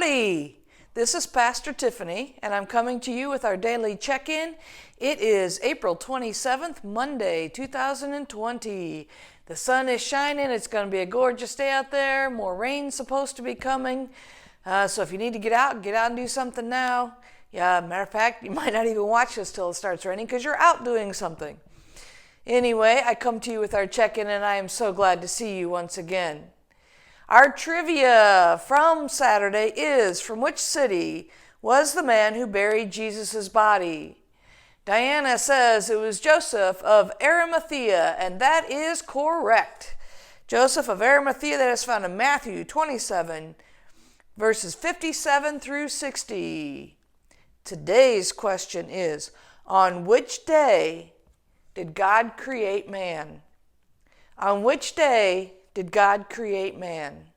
Howdy! This is Pastor Tiffany, and I'm coming to you with our daily check-in. It is April 27th, Monday, 2020. The sun is shining. It's going to be a gorgeous day out there. More rain's supposed to be coming. So if you need to get out and do something now. Yeah, matter of fact, you might not even watch this till it starts raining because you're out doing something. Anyway, I come to you with our check-in, and I am so glad to see you once again. Our trivia from Saturday is, from which city was the man who buried Jesus' body? Diana says it was Joseph of Arimathea, and that is correct. Joseph of Arimathea, that is found in Matthew 27, verses 57 through 60. Today's question is, on which day did God create man? On which day did God create man?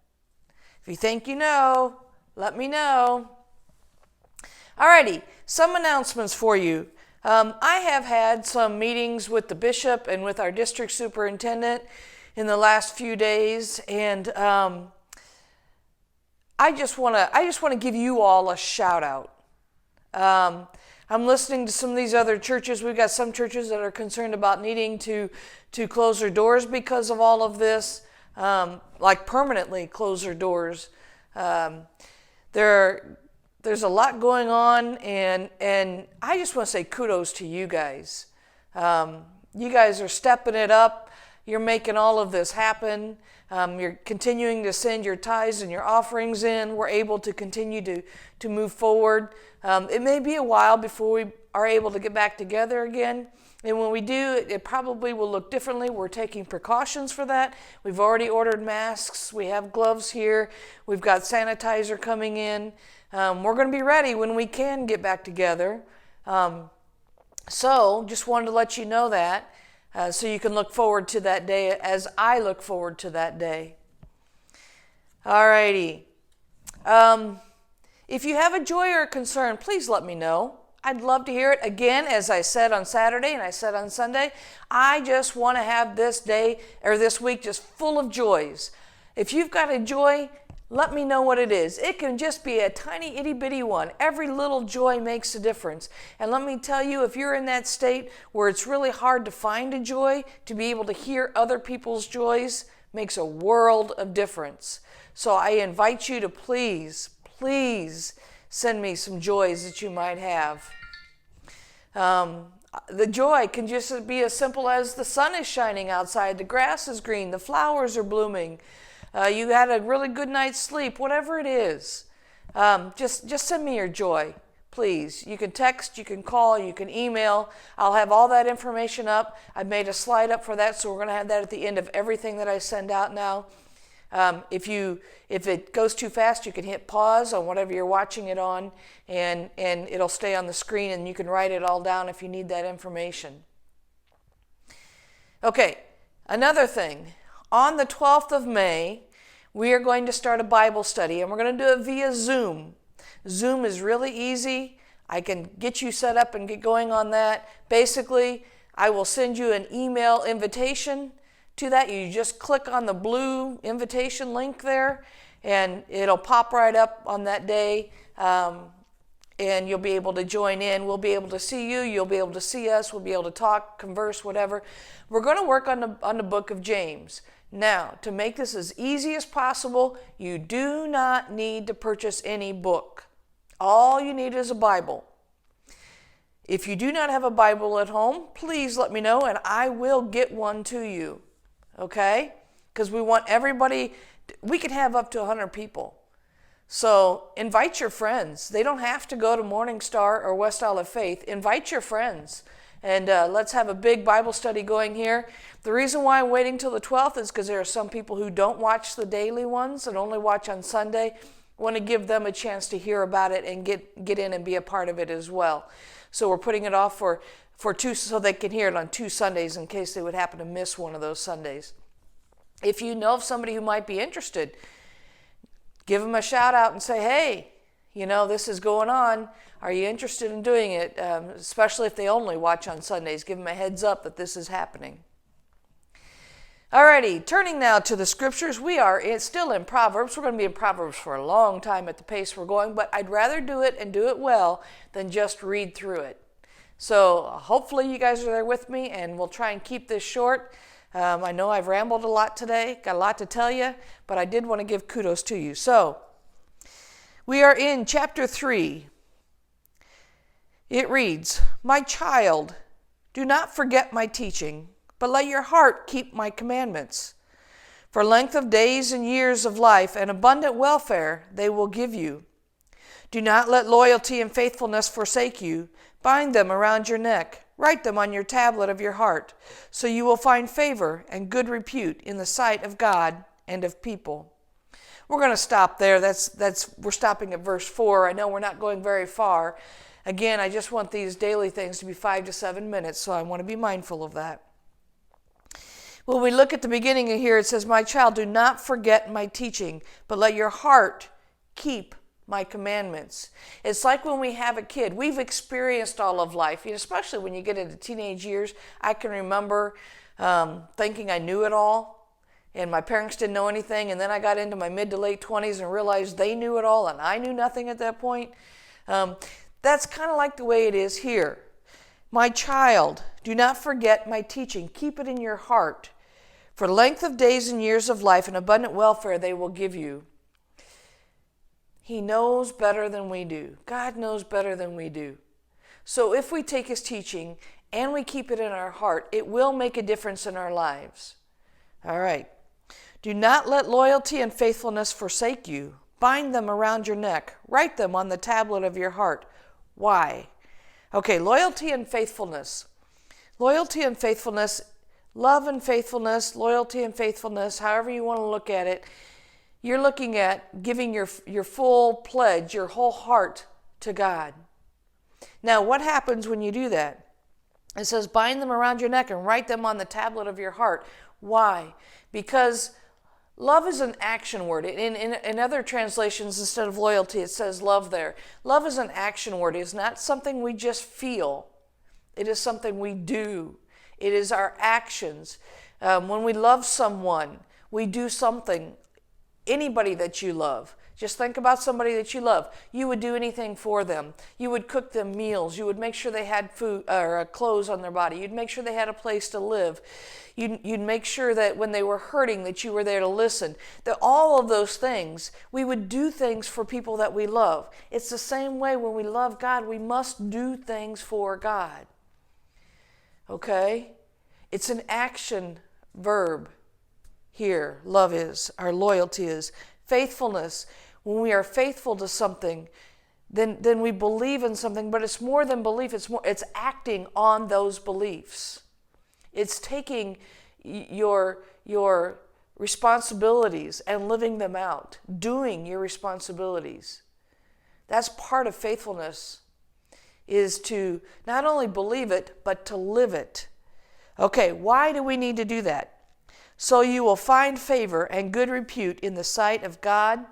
If you think you know, let me know. Alrighty, some announcements for you. I have had some meetings with the bishop and with our district superintendent in the last few days, and I just want to give you all a shout out. I'm listening to some of these other churches. We've got some churches that are concerned about needing to close their doors because of all of this. Like permanently close their doors. There's a lot going on, and I just want to say kudos to you guys. You guys are stepping it up. You're making all of this happen. You're continuing to send your tithes and your offerings in. We're able to continue to move forward. It may be a while before we are able to get back together again. And when we do, it probably will look differently. We're taking precautions for that. We've already ordered masks. We have gloves here. We've got sanitizer coming in. We're going to be ready when we can get back together. So just wanted to let you know that so you can look forward to that day as I look forward to that day. Alrighty. If you have a joy or a concern, please let me know. I'd love to hear it. Again, as I said on Saturday and I said on Sunday, I just want to have this day or this week just full of joys. If you've got a joy, let me know what it is. It can just be a tiny itty bitty one. Every little joy makes a difference. And let me tell you, if you're in that state where it's really hard to find a joy, to be able to hear other people's joys makes a world of difference. So I invite you to please send me some joys that you might have. The joy can just be as simple as the sun is shining outside, the grass is green, the flowers are blooming, you had a really good night's sleep, whatever it is. Just send me your joy, please. You can text, you can call, you can email. I'll have all that information up. I've made a slide up for that, so we're going to have that at the end of everything that I send out now. If it goes too fast, you can hit pause on whatever you're watching it on, and it'll stay on the screen, and you can write it all down if you need that information. Okay, another thing. On the 12th of May, we are going to start a Bible study, and we're going to do it via Zoom. Zoom is really easy. I can get you set up and get going on that. Basically, I will send you an email invitation to that. You just click on the blue invitation link there, and it'll pop right up on that day, and you'll be able to join in. We'll be able to see you. You'll be able to see us. We'll be able to talk, converse, whatever. We're going to work on the book of James. Now, to make this as easy as possible, you do not need to purchase any book. All you need is a Bible. If you do not have a Bible at home, please let me know, and I will get one to you. Okay? Because we want everybody, we can have up to 100 people. So invite your friends. They don't have to go to Morning Star or West Isle of Faith. Invite your friends. And let's have a big Bible study going here. The reason why I'm waiting till the 12th is because there are some people who don't watch the daily ones and only watch on Sunday. I want to give them a chance to hear about it and get in and be a part of it as well. So we're putting it off for two, so they can hear it on 2 Sundays in case they would happen to miss one of those Sundays. If you know of somebody who might be interested, give them a shout out and say, hey, this is going on. Are you interested in doing it? Especially if they only watch on Sundays. Give them a heads up that this is happening. Alrighty, turning now to the scriptures. We are still in Proverbs. We're going to be in Proverbs for a long time at the pace we're going, but I'd rather do it and do it well than just read through it. So hopefully you guys are there with me, and we'll try and keep this short. I know I've rambled a lot today, got a lot to tell you, but I did want to give kudos to you. So we are in chapter 3. It reads, "My child, do not forget my teaching, but let your heart keep my commandments. For length of days and years of life and abundant welfare they will give you. Do not let loyalty and faithfulness forsake you. Bind them around your neck. Write them on your tablet of your heart, so you will find favor and good repute in the sight of God and of people." We're going to stop there. We're stopping at verse 4. I know we're not going very far. Again, I just want these daily things to be 5 to 7 minutes, so I want to be mindful of that. When we look at the beginning of here, it says, "My child, do not forget my teaching, but let your heart keep my commandments." It's like when we have a kid. We've experienced all of life, especially when you get into teenage years. I can remember thinking I knew it all, and my parents didn't know anything, and then I got into my mid to late 20s and realized they knew it all, and I knew nothing at that point. That's kind of like the way it is here. "My child, do not forget my teaching. Keep it in your heart. For length of days and years of life and abundant welfare they will give you." He knows better than we do. God knows better than we do. So if we take his teaching and we keep it in our heart, it will make a difference in our lives. All right. "Do not let loyalty and faithfulness forsake you. Bind them around your neck. Write them on the tablet of your heart." Why? Okay, loyalty and faithfulness. Loyalty and faithfulness, love and faithfulness, loyalty and faithfulness, however you want to look at it, you're looking at giving your full pledge, your whole heart to God. Now, what happens when you do that? It says, bind them around your neck and write them on the tablet of your heart. Why? Because love is an action word. In other translations, instead of loyalty, it says love there. Love is an action word. It's not something we just feel. It is something we do. It is our actions. When we love someone, we do something. Anybody that you love, just think about somebody that you love. You would do anything for them. You would cook them meals. You would make sure they had food or clothes on their body. You'd make sure they had a place to live. You'd make sure that when they were hurting that you were there to listen. That all of those things, we would do things for people that we love. It's the same way when we love God, we must do things for God. Okay? It's an action verb here. Love is, our loyalty is. Faithfulness, when we are faithful to something, then we believe in something, but it's more than belief, it's acting on those beliefs. It's taking your responsibilities and living them out, doing your responsibilities. That's part of faithfulness, is to not only believe it, but to live it. Okay, why do we need to do that? So you will find favor and good repute in the sight of God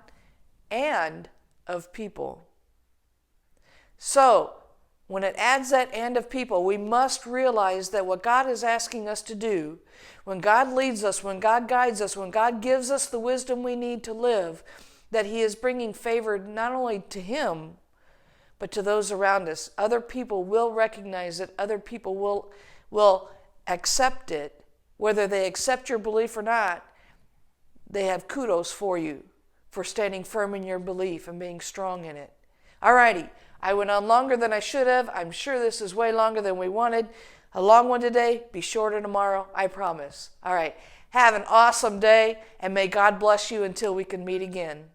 and of people. So, when it adds that "and of people," we must realize that what God is asking us to do, when God leads us, when God guides us, when God gives us the wisdom we need to live, that He is bringing favor not only to Him, but to those around us. Other people will recognize it. Other people will accept it. Whether they accept your belief or not, they have kudos for you for standing firm in your belief and being strong in it. Alrighty, I went on longer than I should have. I'm sure this is way longer than we wanted. A long one today, be shorter tomorrow, I promise. All right, have an awesome day, and may God bless you until we can meet again.